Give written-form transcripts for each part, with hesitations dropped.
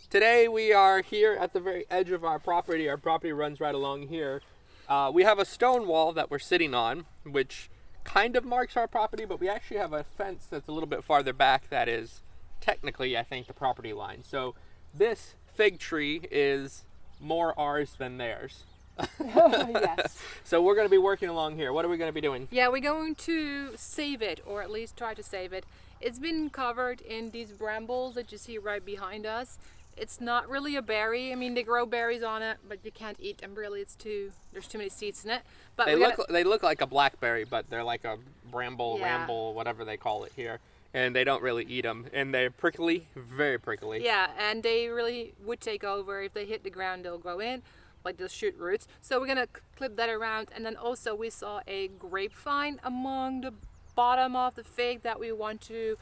Today we are here at the very edge of our property. Our property runs right along here. We have a stone wall that we're sitting on, which kind of marks our property, but we actually have a fence that's a little bit farther back that is technically, I think, the property line. So this fig tree is more ours than theirs. Yes. So we're going to be working along here. What are we going to be doing? Yeah, we're going to save it, or at least try to save it. It's been covered in these brambles that you see right behind us. It's not really a berry. I mean, they grow berries on it, but you can't eat them really. There's too many seeds in it. But They look like a blackberry, but they're like a bramble, ramble, whatever they call it here. And they don't really eat them. And they're prickly, very prickly. Yeah, and they really would take over. If they hit the ground, they'll grow in. Like they'll shoot roots. So we're gonna clip that around, and then also we saw a grapevine among the bottom of the fig that we want to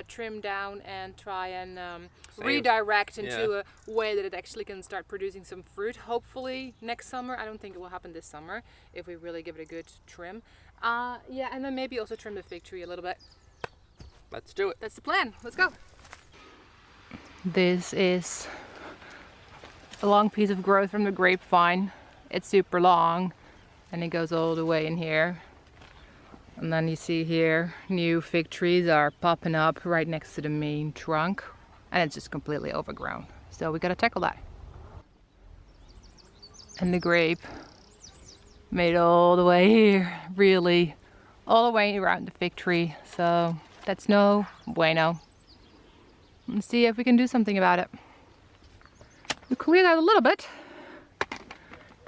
trim down and try and redirect into a way that it actually can start producing some fruit, hopefully next summer. I don't think it will happen this summer if we really give it a good trim. Yeah, and then maybe also trim the fig tree a little bit. Let's do it. That's the plan. Let's go. This is a long piece of growth from the grapevine. It's super long and it goes all the way in here. And then you see here, new fig trees are popping up right next to the main trunk, and it's just completely overgrown. So we gotta tackle that. And the grape made it all the way here, really, all the way around the fig tree. So that's no bueno. Let's see if we can do something about it. We cleared out a little bit.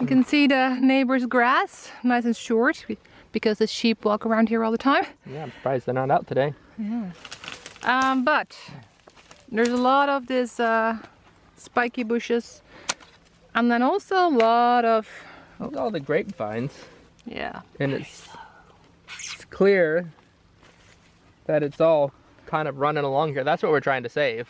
You can see the neighbor's grass, nice and short, because the sheep walk around here all the time. Yeah, I'm surprised they're not out today. Yeah. But there's a lot of this spiky bushes, and then also a lot of All the grapevines. yeah. And it's clear that it's all kind of running along here. That's what we're trying to save.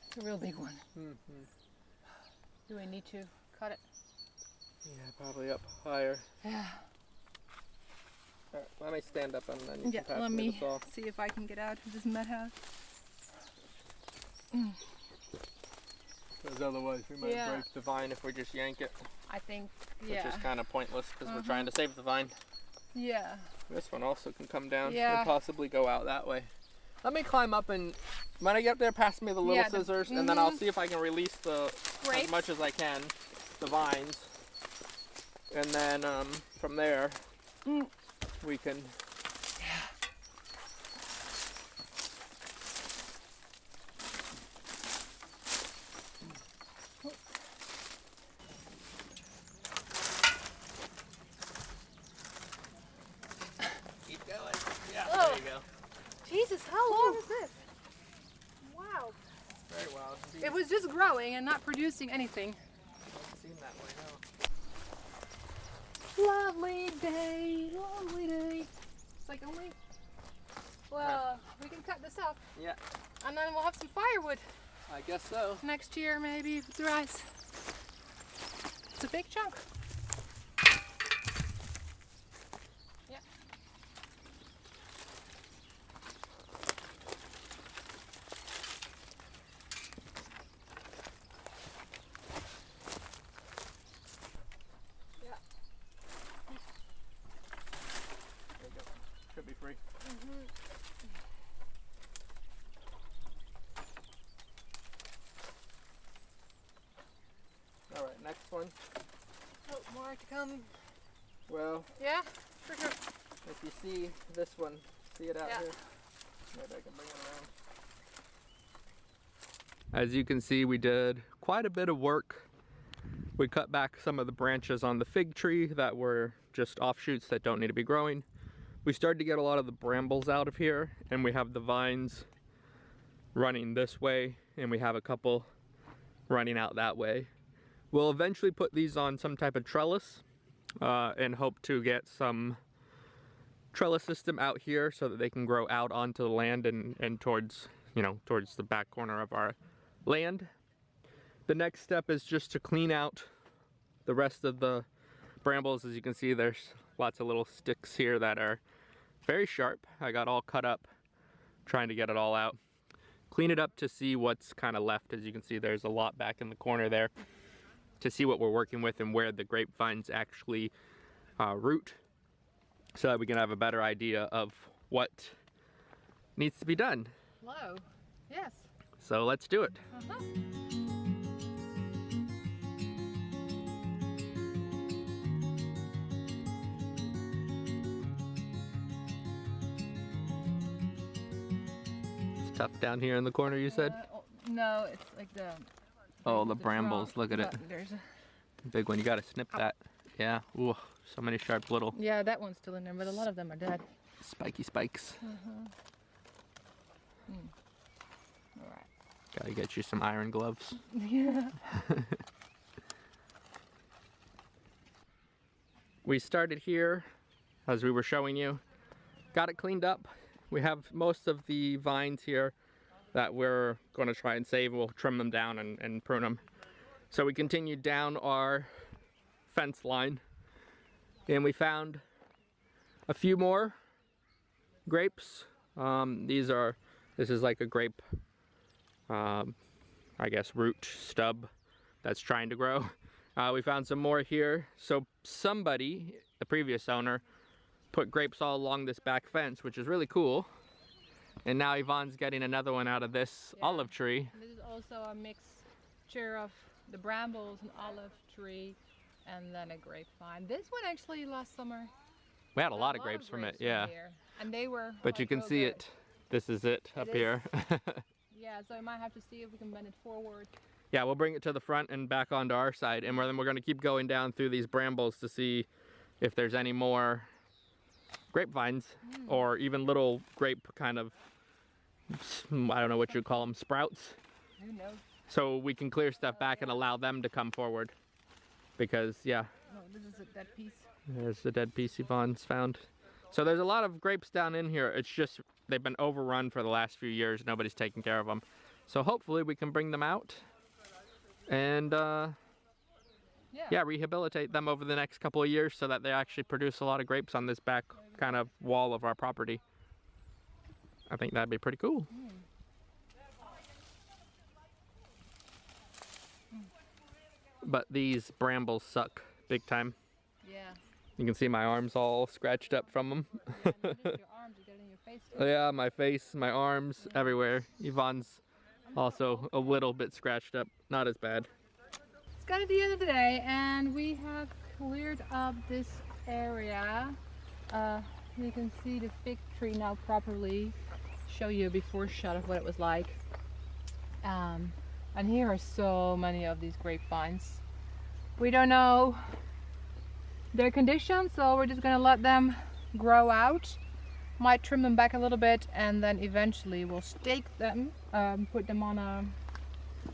It's a real big one. Do we need to cut it? Yeah, probably up higher. Yeah. All right, let me stand up and then you Yeah, can pass let me me the saw. see if I can get out of this mud house. Because otherwise we might break the vine if we just yank it. I think, Which is kind of pointless because we're trying to save the vine. Yeah. This one also can come down Yeah. and possibly go out that way. Let me climb up, and when I get there, pass me the little scissors, and then I'll see if I can release as much as I can, the vines. And then from there, we can... Keep going. Yeah, there you go. Jesus, how long is this? Wow. Very well. It was just growing and not producing anything. Doesn't seem that way, no. Lovely day, lovely day. It's like only, well, we can cut this up. Yeah, And then we'll have some firewood I guess so. next year, maybe, if it dries. It's a big chunk. Yeah. Yeah. There you go. Should be free. All right, next one. Oh, more to come. Well, Yeah, for sure. if you see this one, see it out Yeah. here? Maybe I can bring it around. As you can see, we did quite a bit of work. We cut back some of the branches on the fig tree that were just offshoots that don't need to be growing. We started to get a lot of the brambles out of here, and we have the vines running this way, and we have a couple running out that way. We'll eventually put these on some type of trellis and hope to get some trellis system out here so that they can grow out onto the land and towards, towards the back corner of our land. The next step is just to clean out the rest of the brambles. As you can see, there's lots of little sticks here that are very sharp. I got all cut up trying to get it all out. Clean it up to see what's kind of left. As you can see, there's a lot back in the corner there, to see what we're working with and where the grapevines actually root, so that we can have a better idea of what needs to be done. Hello. Yes. So let's do it. It's tough down here in the corner, you said? No, it's like the... Oh, the brambles, look at it. There's a Big one, you gotta snip that. Yeah, ooh, so many sharp little... Yeah, that one's still in there, but a lot of them are dead. Spiky spikes. Alright. Gotta get you some iron gloves. Yeah. We started here, as we were showing you. Got it cleaned up. We have most of the vines here that we're going to try and save. We'll trim them down and prune them. So we continued down our fence line, and we found a few more grapes. This is like a grape, I guess, root stub that's trying to grow. We found some more here. So somebody, the previous owner, put grapes all along this back fence, which is really cool. And now Yvonne's getting another one out of this olive tree. This is also a mixture of the brambles, an olive tree, and then a grapevine. This one actually last summer. We had a lot of grapes from it, yeah. Here. And they were. But you can see it. This is it up here. Yeah, so I might have to see if we can bend it forward. Yeah, we'll bring it to the front and back onto our side, and then we're going to keep going down through these brambles to see if there's any more grapevines or even little grape kind of, I don't know what you'd call them, sprouts. Who knows? So we can clear stuff back and allow them to come forward. Because, yeah. No, this is a dead piece. There's the dead piece Yvonne's found. So there's a lot of grapes down in here. It's just they've been overrun for the last few years. Nobody's taking care of them. So hopefully we can bring them out and yeah, rehabilitate them over the next couple of years so that they actually produce a lot of grapes on this back kind of wall of our property. I think that'd be pretty cool. But these brambles suck big time. Yeah. You can see my arms all scratched up from them. Yeah, your arms, you get it in your face too. Yeah, my face, my arms, everywhere. Yvonne's also a little bit scratched up. Not as bad. It's kind of the end of the day, and we have cleared up this area. You can see the fig tree now properly. Show you a before shot of what it was like. And here are so many of these grapevines. We don't know their condition, so we're just gonna let them grow out. Might trim them back a little bit, and then eventually we'll stake them, put them on a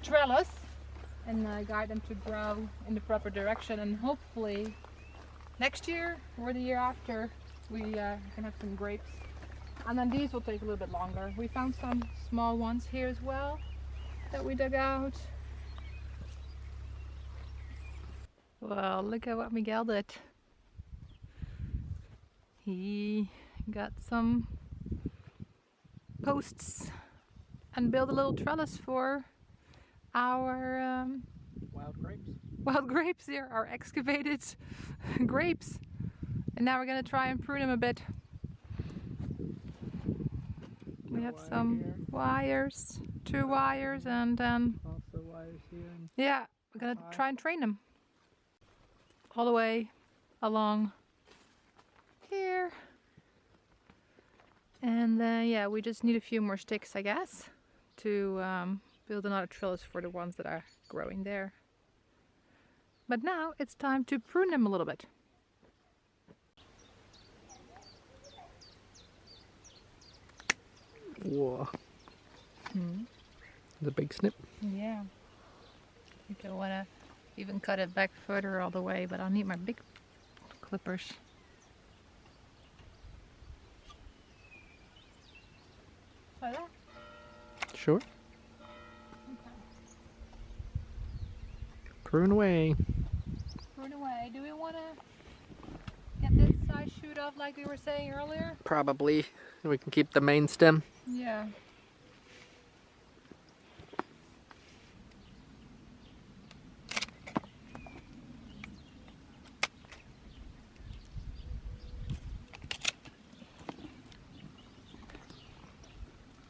trellis, and guide them to grow in the proper direction. And hopefully next year or the year after we can have some grapes. And then these will take a little bit longer. We found some small ones here as well that we dug out. Well, look at what Miguel did. He got some posts and built a little trellis for our wild grapes here, our excavated grapes. And now we're gonna try and prune them a bit. We have some wires, 2 wires, and then also wires here. yeah, we're gonna try and train them all the way along here. And then yeah, we just need a few more sticks, I guess, to build another trellis for the ones that are growing there. But now it's time to prune them a little bit. Whoa. The big snip. Yeah. I think I want to even cut it back further all the way, but I'll need my big clippers. Like that? Sure. Okay. Prune away. prune away. Do we want to get this side shoot off like we were saying earlier? Probably. We can keep the main stem. Yeah.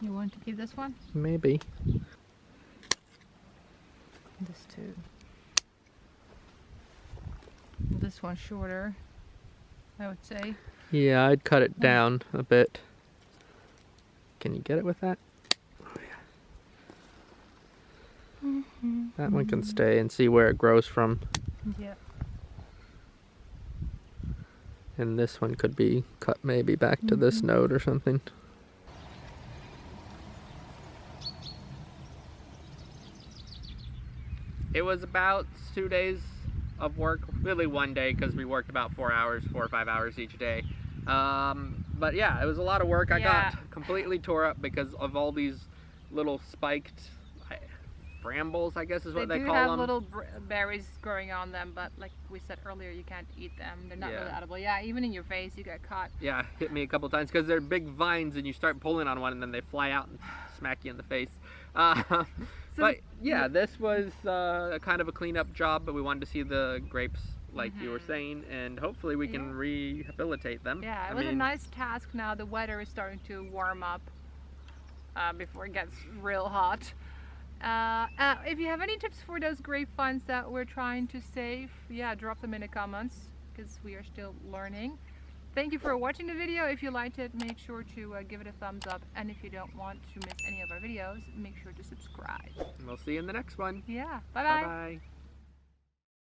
You want to keep this one? Maybe. This too. This one's shorter, I would say. Yeah, I'd cut it down a bit. Can you get it with that? Oh, yeah. That one can stay and see where it grows from. Yeah. And this one could be cut maybe back to this node or something. It was about 2 days of work, really 1 day because we worked about 4 or 5 hours each day. But yeah, it was a lot of work. I got completely tore up because of all these little spiked brambles, I guess is what they call them. They do have little berries growing on them, but like we said earlier, you can't eat them. They're not really edible. Yeah, even in your face, you get caught. Yeah, hit me a couple times because they're big vines and you start pulling on one and then they fly out and smack you in the face. But yeah, this was kind of a cleanup job, but we wanted to see the grapes like you were saying, and hopefully we can rehabilitate them. Yeah, it was a nice task. Now the weather is starting to warm up before it gets real hot. If you have any tips for those grapevines that we're trying to save, yeah, drop them in the comments because we are still learning. Thank you for watching the video. If you liked it, make sure to give it a thumbs up, and if you don't want to miss any of our videos, make sure to subscribe. And we'll see you in the next one. Yeah, bye-bye. Bye-bye.